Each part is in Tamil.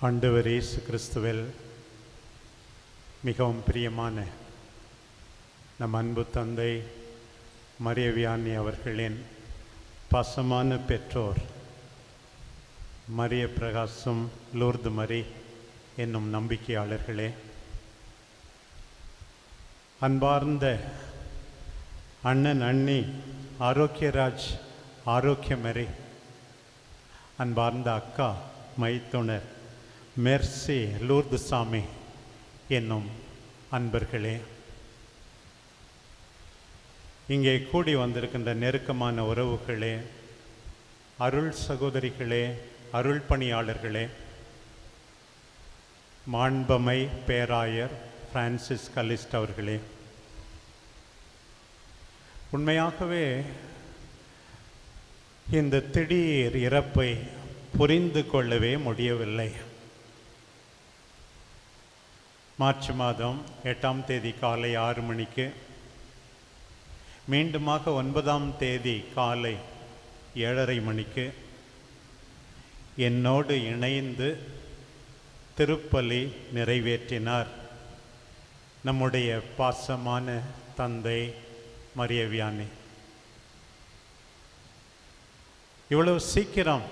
ஆண்டவர் இயேசு கிறிஸ்துவில் மிகவும் பிரியமான நம் அன்பு தந்தை மரிய வியானி அவர்களின் பாசமான பெற்றோர் மரிய பிரகாசம் லூர்து மரி என்னும் நம்பிக்கையாளர்களே, அன்பார்ந்த அண்ணன் அண்ணி ஆரோக்கியராஜ் ஆரோக்கியமரி, அன்பார்ந்த அக்கா மைத்துனர் மெர்சி லூர்து சாமி என்னும் அன்பர்களே, இங்கே கூடி வந்திருக்கின்ற நெருக்கமான உறவுகளே, அருள் சகோதரிகளே, அருள் பணியாளர்களே, மாண்பமை பேராயர் பிரான்சிஸ் கலிஸ்ட் அவர்களே, உண்மையாகவே இந்த திடீர் இறப்பை புரிந்து கொள்ளவே முடியவில்லை. மார்ச் மாதம் 8ஆம் தேதி காலை 6 மணிக்கு, மீண்டுமாக 9ஆம் தேதி காலை 7:30 மணிக்கு என்னோடு இணைந்து திருப்பலி நிறைவேற்றினார் நம்முடைய பாசமான தந்தை மரிய வியானி. இவ்வளவு சீக்கிரம்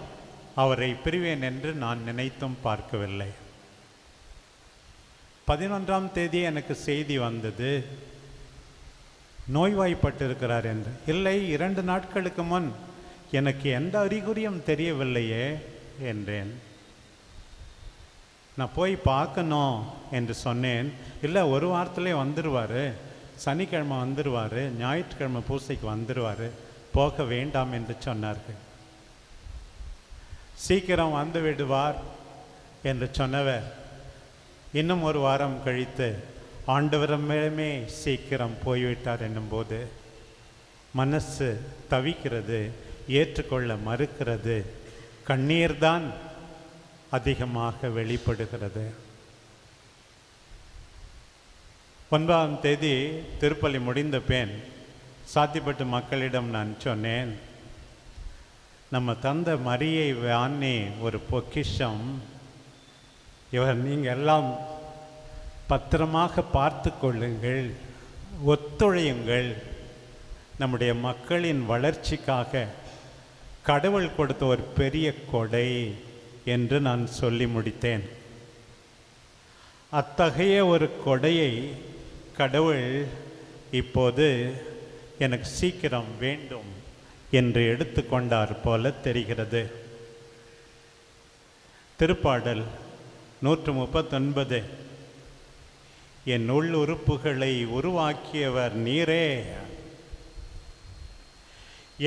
அவரை பிரிவேன் என்று நான் நினைத்தும் பார்க்கவில்லை. 11ஆம் தேதி எனக்கு செய்தி வந்தது, நோய்வாய்ப்பட்டிருக்கிறார் என்று. இல்லை, 2 நாட்களுக்கு முன் எனக்கு எந்த அறிகுறியும் தெரியவில்லையே என்றேன். நான் போய் பார்க்கணும் என்று சொன்னேன். இல்லை, ஒரு வாரத்திலே வந்துடுவார், சனிக்கிழமை வந்துடுவார், ஞாயிற்றுக்கிழமை பூசைக்கு வந்துடுவார், போக வேண்டாம் என்று சொன்னார்கள். சீக்கிரம் வந்து விடுவார் என்று சொன்னவர் இன்னும் ஒரு வாரம் கழித்து ஆண்டவரமே சீக்கிரம் போய்விட்டார் என்னும்போது மனசு தவிக்கிறது, ஏற்றுக்கொள்ள மறுக்கிறது, கண்ணீர்தான் அதிகமாக வெளிப்படுகிறது. 9ஆம் தேதி திருப்பலி முடிந்த பின் சாத்திப்பட்டு மக்களிடம் நான் சொன்னேன், நம்ம தந்தை மரியை வியானி ஒரு பொக்கிஷம், இவர் நீங்கள் எல்லாம் பத்திரமாக பார்த்து கொள்ளுங்கள், ஒத்துழையுங்கள், நம்முடைய மக்களின் வளர்ச்சிக்காக கடவுள் கொடுத்த ஒரு பெரிய கொடை என்று நான் சொல்லி முடித்தேன். அத்தகைய ஒரு கொடையை கடவுள் இப்போது எனக்கு சீக்கிரம் வேண்டும் என்று எடுத்துக்கொண்டார் போல தெரிகிறது. திருப்பாடல் 139, என் உள் உறுப்புகளை உருவாக்கியவர் நீரே,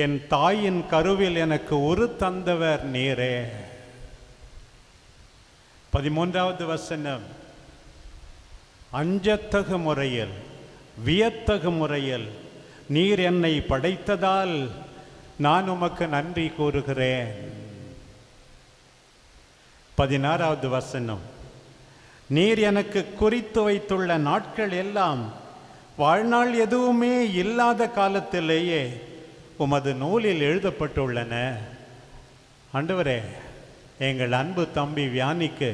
என் தாயின் கருவில் எனக்கு உரு தந்தவர் நீரே. 13வது வசனம், அஞ்சத்தகு முறையில் வியத்தகு முறையில் நீர் என்னை படைத்ததால் நான் உமக்கு நன்றி கூறுகிறேன். 16வது வசனம், நீர் எனக்கு குறித்து வைத்துள்ள நாட்கள் எல்லாம் வாழ்நாள் எதுவுமே இல்லாத காலத்திலேயே உமது நூலில் எழுதப்பட்டுள்ளன. ஆண்டவரே, எங்கள் அன்பு தம்பி வியானிக்கு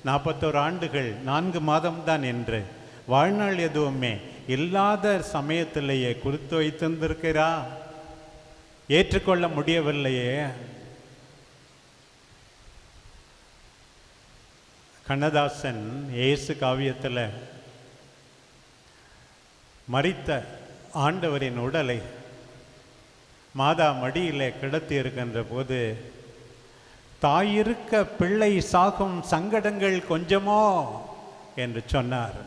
41 ஆண்டுகள் 4 மாதம்தான் என்று வாழ்நாள் எதுவுமே இல்லாத சமயத்திலேயே குறித்து வைத்திருந்திருக்கிறா, ஏற்றுக்கொள்ள முடியவில்லையே. கண்ணதாசன் இயேசு காவியத்தில் மரித்த ஆண்டவரின் உடலை மாதா மடியிலே கிடத்தி இருக்கின்ற போது, தாயிருக்க பிள்ளை சாகும் சங்கடங்கள் கொஞ்சமோ என்று சொன்னார்.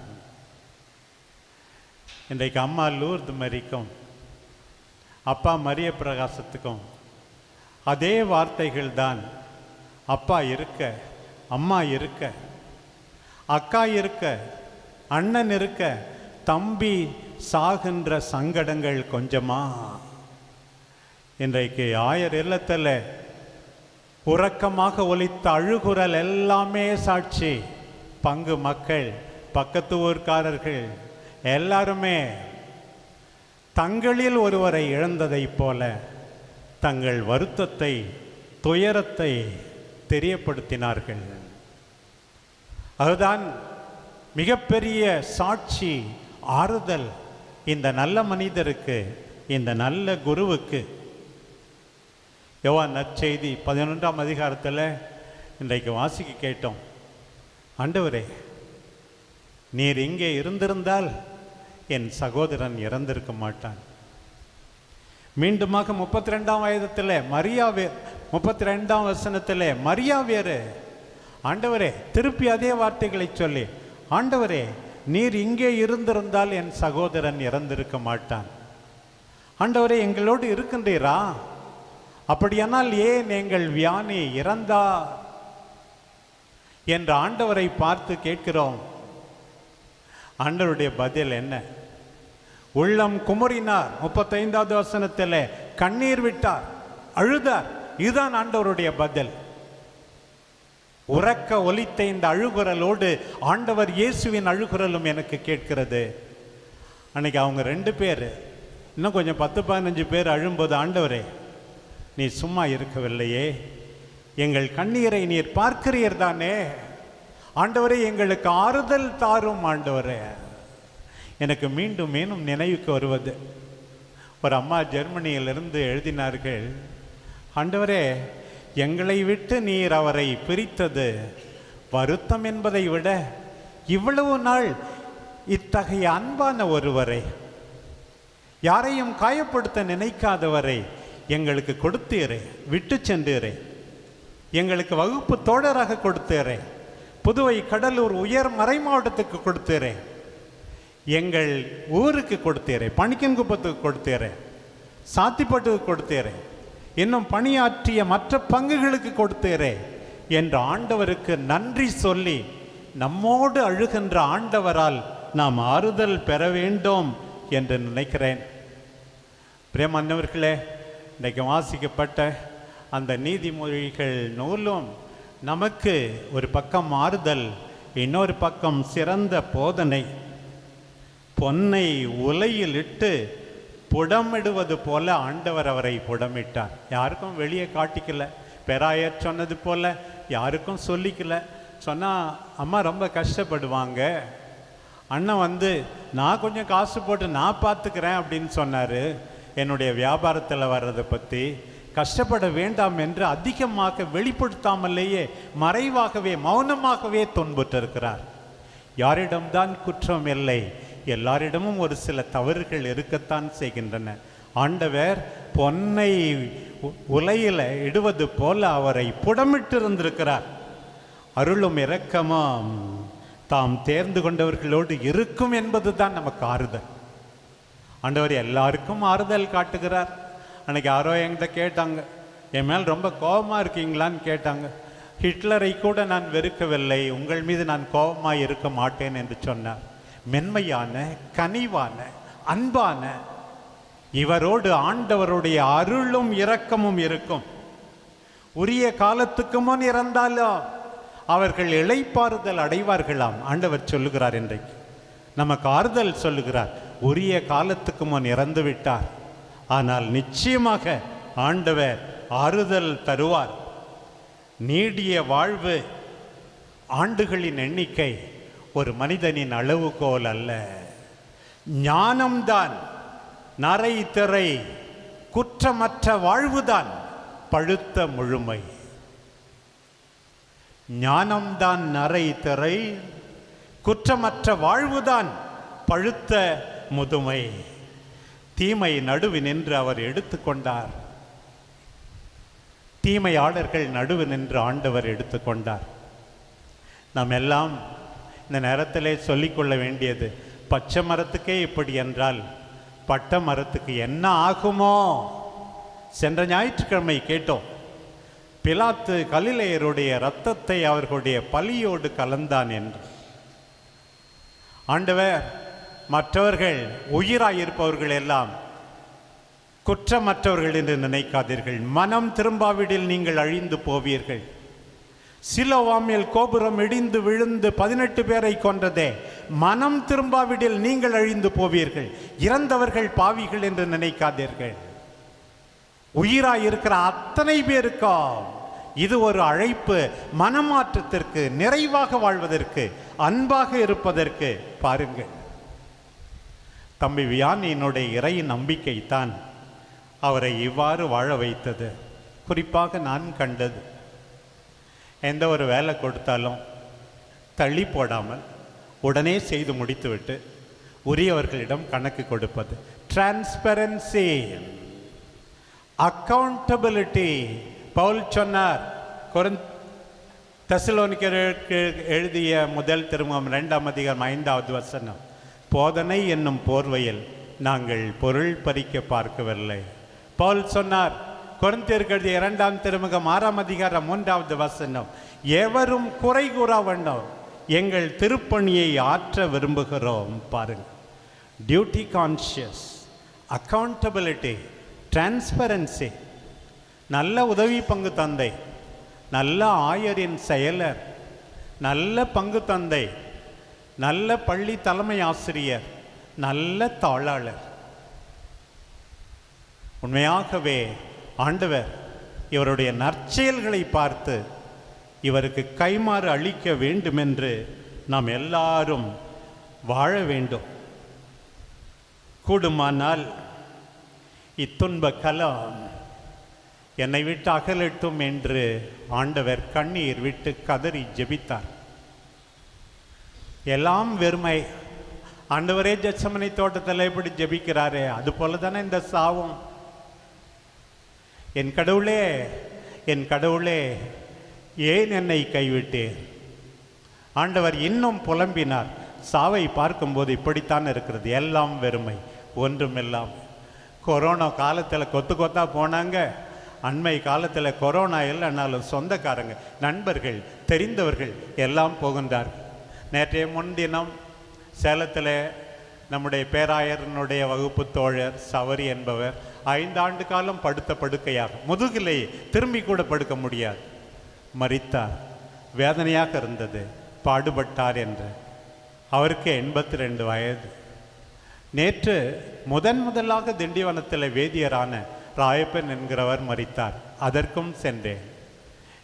இன்றைக்கு அம்மா லூர்து மரிக்கும் அப்பா மரிய பிரகாசத்துக்கும் அதே வார்த்தைகள் தான். அப்பா இருக்க, அம்மா இருக்க, அக்கா இருக்க, அண்ணன் இருக்க, தம்பி சாகின்ற சங்கடங்கள் கொஞ்சமா? இன்றைக்கு ஆயர் இல்லத்தில் உறக்கமாக ஒலித்த அழுகுரல் எல்லாமே சாட்சி. பங்கு மக்கள், பக்கத்து ஊர்க்காரர்கள் எல்லாருமே தங்களில் ஒருவரை இழந்ததைப் போல தங்கள் வருத்தத்தை, துயரத்தை தெரியப்படுத்தினார்கள். அதுதான் மிகப்பெரிய சாட்சி, ஆறுதல் இந்த நல்ல மனிதருக்கு, இந்த நல்ல குருவுக்கு. யோவான் நற்செய்தி 11ஆம் அதிகாரத்தில் இன்றைக்கு வாசிக்க கேட்டோம். ஆண்டவரே, நீர் இங்கே இருந்திருந்தால் என் சகோதரன் இறந்திருக்க மாட்டான். மீண்டுமாக 32ஆம் வயதத்தில் மரியா 32ஆம் வசனத்தில் மரியா வேறு. ஆண்டவரே, திருப்பி அதே வார்த்தைகளை சொல்லி, ஆண்டவரே, நீர் இங்கே இருந்திருந்தால் என் சகோதரன் இறந்திருக்க மாட்டான். ஆண்டவரே, எங்களோடு இருக்கின்றீரா? அப்படியானால் ஏன் எங்கள் வியானி இறந்தார் என்று ஆண்டவரை பார்த்து கேட்கிறோம். ஆண்டவருடைய பதில் என்ன? உள்ளம் குமுறினார். 35வது வசனத்தில் கண்ணீர் விட்டார், அழுதார். இதுதான் ஆண்டவருடைய பதில். உறக்க ஒலித்த இந்த அழுகுரலோடு ஆண்டவர் இயேசுவின் அழுகுரலும் எனக்கு கேட்கிறது. அன்னைக்கு அவங்க 2 பேர், இன்னும் கொஞ்சம் 10-15 பேர் அழும்போது, ஆண்டவரே, நீ சும்மா இருக்கவில்லையே, எங்கள் கண்ணீரை நீர் பார்க்கிறீர் தானே, ஆண்டவரே எங்களுக்கு ஆறுதல் தாரும். ஆண்டவரே, எனக்கு மீண்டும் மீண்டும் நினைவுக்கு வருவது, ஒரு அம்மா ஜெர்மனியிலிருந்து எழுதினார்கள், ஆண்டவரே, எங்களை விட்டு நீர் அவரை பிரித்தது வருத்தம் என்பதை விட இவ்வளவு நாள் இத்தகைய அன்பான ஒருவரை, யாரையும் காயப்படுத்த நினைக்காதவரை எங்களுக்கு கொடுத்தீரே, விட்டு சென்றீரே, எங்களுக்கு வகுப்பு தோழராக கொடுத்தீரே, புதுவை கடலூர் உயர் மறை மாவட்டத்துக்கு கொடுத்தீரே, எங்கள் ஊருக்கு கொடுத்தீரே, பணிக்கன்குப்பத்துக்கு கொடுத்தீரே, சாத்திப்பட்டுக்கு கொடுத்தீரே, இன்னும் பணியாற்றிய மற்ற பங்குகளுக்கு கொடுத்தீரே என்ற ஆண்டவருக்கு நன்றி சொல்லி நம்மோடு அழுகின்ற ஆண்டவரால் நாம் ஆறுதல் பெற வேண்டும் என்று நினைக்கிறேன். பிரியமானவர்களே, இன்றைக்கு வாசிக்கப்பட்ட அந்த நீதிமொழிகள் நூலும் நமக்கு ஒரு பக்கம் ஆறுதல், இன்னொரு பக்கம் சிறந்த போதனை. பொன்னை உலையில் இட்டு புடமிடுவது போல ஆண்டவர் அவரை புடமிட்டார். யாருக்கும் வெளியே காட்டிக்கல, பெராயர் சொன்னது போல யாருக்கும் சொல்லிக்கல. சொன்னால் அம்மா ரொம்ப கஷ்டப்படுவாங்க, அண்ணன் நான் கொஞ்சம் காசு போட்டு நான் பார்த்துக்கிறேன் அப்படின்னு சொன்னார். என்னுடைய வியாபாரத்தில் வர்றதை பற்றி கஷ்டப்பட வேண்டாம் என்று அதிகமாக வெளிப்படுத்தாமலேயே மறைவாகவே மௌனமாகவே துன்புற்றிருக்கிறார். யாரிடம்தான் குற்றம் இல்லை, எல்லாரிடமும் ஒரு சில தவறுகள் இருக்கத்தான் செய்கின்றன. ஆண்டவர் பொன்னை உலையில் இடுவது போல அவரை புடமிட்டு இருந்திருக்கிறார். அருளும் இரக்கமும் தாம் தேர்ந்து கொண்டவர்களோடு இருக்கும் என்பது தான் நமக்கு ஆறுதல். ஆண்டவர் எல்லாருக்கும் ஆறுதல் காட்டுகிறார். அன்னைக்கு யாரோ என்கிட்ட கேட்டாங்க, என் மேல் ரொம்ப கோபமாக இருக்கீங்களான்னு கேட்டாங்க. ஹிட்லரை கூட நான் வெறுக்கவில்லை, உங்கள் மீது நான் கோபமாக இருக்க மாட்டேன் என்று சொன்னார். மென்மையான, கனிவான, அன்பான இவரோடு ஆண்டவருடைய அருளும் இரக்கமும் இருக்கும். உரிய காலத்துக்கு முன் இறந்தாலும் அவர்கள் இளைப்பாறுதல் அடைவார்களாம் ஆண்டவர் சொல்லுகிறார். இன்றைக்கு நமக்கு ஆறுதல் சொல்லுகிறார். உரிய காலத்துக்கு முன் இறந்து விட்டார், ஆனால் நிச்சயமாக ஆண்டவர் ஆறுதல் தருவார். நீடிய வாழ்வு, ஆண்டுகளின் எண்ணிக்கை ஒரு மனிதனின் அளவுகோல் அல்ல. ஞானம்தான், நரை திரை குற்றமற்ற வாழ்வுதான் பழுத்த முழுமை. ஞானம்தான் நரை திரை, குற்றமற்ற வாழ்வுதான் பழுத்த முதுமை. தீமை நடுவு நின்று அவர் எடுத்துக்கொண்டார். தீமையாளர்கள் நடுவு நின்று ஆண்டவர் எடுத்துக்கொண்டார். நாம் எல்லாம் இந்த நேரத்திலே சொல்லிக்கொள்ள வேண்டியது, பச்சை மரத்துக்கே இப்படி என்றால் பட்ட மரத்துக்கு என்ன ஆகுமோ? சென்ற ஞாயிற்றுக்கிழமை கேட்டோம், பிலாத்து கலிலேயருடைய இரத்தத்தை அவர்களுடைய பலியோடு கலந்தான் என்று. ஆண்டவர் மற்றவர்கள் உயிராயிருப்பவர்கள் எல்லாம் குற்றமற்றவர்கள் என்று நினைக்காதீர்கள், மனம் திரும்பாவிடில் நீங்கள் அழிந்து போவீர்கள். சிலோவாமில் கோபுரம் இடிந்து விழுந்து 18 பேரை கொன்றதே, மனம் திரும்பாவிடில் நீங்கள் அழிந்து போவீர்கள். இறந்தவர்கள் பாவிகள் என்று நினைக்காதீர்கள். உயிராயிருக்கிற அத்தனை பேருக்கும் இது ஒரு அழைப்பு மனமாற்றத்திற்கு, நிறைவாக வாழ்வதற்கு, அன்பாக இருப்பதற்கு. பாருங்கள், தம்பி வியானியினுடைய இறை நம்பிக்கை தான் அவரை இவ்வாறு வாழ வைத்தது. குறிப்பாக நான் கண்டது, எந்த ஒரு வேலை கொடுத்தாலும் தள்ளி போடாமல் உடனே செய்து முடித்துவிட்டு உரியவர்களிடம் கணக்கு கொடுப்பது. Transparency, accountability. பவுல் சொன்னார், தெசலோனிக்கருக்கு எழுதிய முதல் திருமுகம் 2ஆம் அதிகாரம் 5வது வசனம், போதனை என்னும் போர்வையில் நாங்கள் பொருள் பறிக்க பார்க்கவில்லை. பவுல் சொன்னார் கொரிந்தியருக்கு எழுதிய 2ஆம் திருமுகம் 6ஆம் அதிகாரம் 3வது வசனம், எவரும் குறை கூறா வேண்டாம், எங்கள் திருப்பணியை ஆற்ற விரும்புகிறோம். பாருங்கள், டியூட்டி கான்ஷியஸ், அக்கௌண்டபிலிட்டி, டிரான்ஸ்பரன்சி. நல்ல உதவி பங்கு தந்தை, நல்ல ஆயரின் செயலர், நல்ல பங்கு தந்தை, நல்ல பள்ளி தலைமை ஆசிரியர், நல்ல தாளாளர். உண்மையாகவே ஆண்டவர் இவருடைய நற்செயல்களை பார்த்து இவருக்கு கைமாறு அளிக்க வேண்டும் என்று நாம் எல்லாரும் வாழ வேண்டும். கூடுமானால் இத்துன்ப கலம் என்னை விட்டு அகலட்டும் என்று ஆண்டவர் கண்ணீர் விட்டு கதறி ஜெபித்தார். எல்லாம் வெறுமை. ஆண்டவரே ஜெத்சமனி தோட்டத்தில் எப்படி ஜெபிக்கிறாரே, அது போல தானே இந்த சாவும். என் கடவுளே, என் கடவுளே, ஏன் என்னை கைவிட்டேன்? ஆண்டவர் இன்னும் புலம்பினார். சாவை பார்க்கும்போது இப்படித்தான் இருக்கிறது, எல்லாம் வெறுமை, ஒன்றுமெல்லாம். கொரோனா காலத்தில் கொத்து கொத்தா போனாங்க. அண்மை காலத்தில் கொரோனா இல்லைன்னாலும் சொந்தக்காரங்க, நண்பர்கள், தெரிந்தவர்கள் எல்லாம் போகின்றார்கள். நேற்றைய முன்தினம் சேலத்தில் நம்முடைய பேராயரனுடைய வகுப்பு தோழர் சவரி என்பவர் 5 ஆண்டு காலம் படுத்த படுக்கையாக, முதுகிலே திரும்பி கூட படுக்க முடியாது, மரித்தார். வேதனையாக இருந்தது, பாடுபட்டார் என்று. அவருக்கு 82 வயது. நேற்று முதலாக திண்டிவனத்தில் வேதியரான ராயப்பன் என்கிறவர் மரித்தார். அதற்கும் சென்றேன்.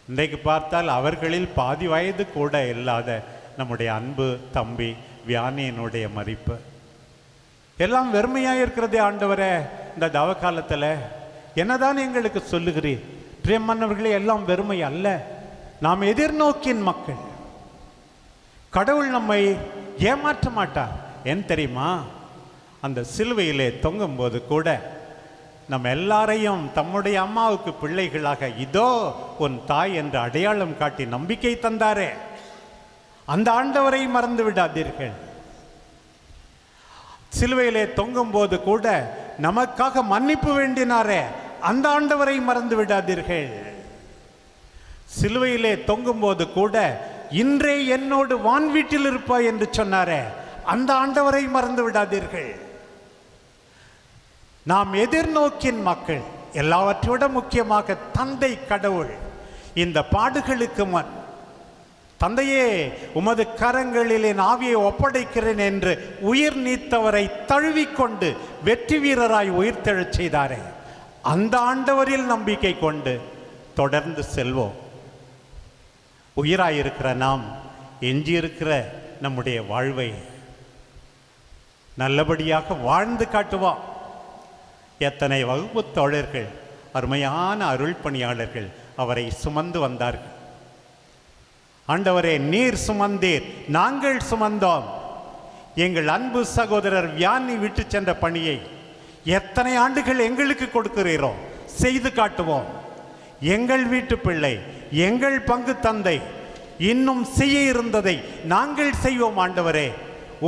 இன்றைக்கு பார்த்தால் அவர்களில் பாதி வயது கூட இல்லாத நம்முடைய அன்பு தம்பி வியானியினுடைய மரிப்பு. எல்லாம் வெறுமையாக இருக்கிறதே ஆண்டவரே. இந்த தவ காலத்தில் என்னதான் எங்களுக்கு சொல்லுகிறீர்? பிரியமானவர்களே, எல்லாம் வெறுமை அல்ல. நாம் எதிர்நோக்கின் மக்கள். கடவுள் நம்மை ஏமாற்ற மாட்டார். ஏன் தெரியுமா? அந்த சிலுவையிலே தொங்கும்போது கூட நம்ம எல்லாரையும் தம்முடைய அம்மாவுக்கு பிள்ளைகளாக இதோ உன் தாய் என்று அடையாளம் காட்டி நம்பிக்கை தந்தாரே, அந்த ஆண்டவரை மறந்து விடாதீர்கள். சிலுவையிலே தொங்கும் போது கூட நமக்காக மன்னிப்பு வேண்டினாரே, அந்த ஆண்டவரை மறந்து விடாதீர்கள். சிலுவையிலே தொங்கும் போது கூட இன்றே என்னோடு வான் வீட்டில் இருப்பாய் என்று சொன்னாரே, அந்த ஆண்டவரை மறந்து விடாதீர்கள். நாம் எதிர்நோக்கின் மக்கள். எல்லாவற்றோட முக்கியமாக தந்தை கடவுள் இந்த பாடுகளுக்கு முன், தந்தையே உமது கரங்களில் என் ஆவியை ஒப்படைக்கிறேன் என்று உயிர் நீத்தவரை தழுவிக்கொண்டு வெற்றி வீரராய் உயிர்த்தெழச் செய்தாரே, அந்த ஆண்டவரில் நம்பிக்கை கொண்டு தொடர்ந்து செல்வோம். உயிராயிருக்கிற நாம் எஞ்சியிருக்கிற நம்முடைய வாழ்வை நல்லபடியாக வாழ்ந்து காட்டுவோம். எத்தனை வகுப்பு தோழர்கள், அருமையான அருள் பணியாளர்கள் அவரை சுமந்து வந்தார்கள். ஆண்டவரே, நீர் சுமந்தீர், நாங்கள் சுமந்தோம். எங்கள் அன்பு சகோதரர் வியானி விட்டு சென்ற பணியை எத்தனை ஆண்டுகள் எங்களுக்கு கொடுக்கிறீரோ செய்து காட்டுவோம். எங்கள் வீட்டு பிள்ளை, எங்கள் பங்கு தந்தை இன்னும் செய்ய இருந்ததை நாங்கள் செய்வோம் ஆண்டவரே,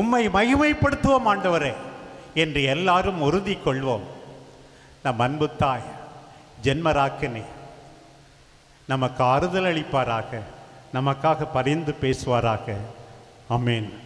உம்மை மகிமைப்படுத்துவோம் ஆண்டவரே என்று எல்லாரும் உறுதி கொள்வோம். நம் அன்பு தாய் ஜென்மராக்கினி நமக்கு ஆறுதல் அளிப்பாராக, நமக்காக பரிந்து பேசுவாராக. ஆமென்.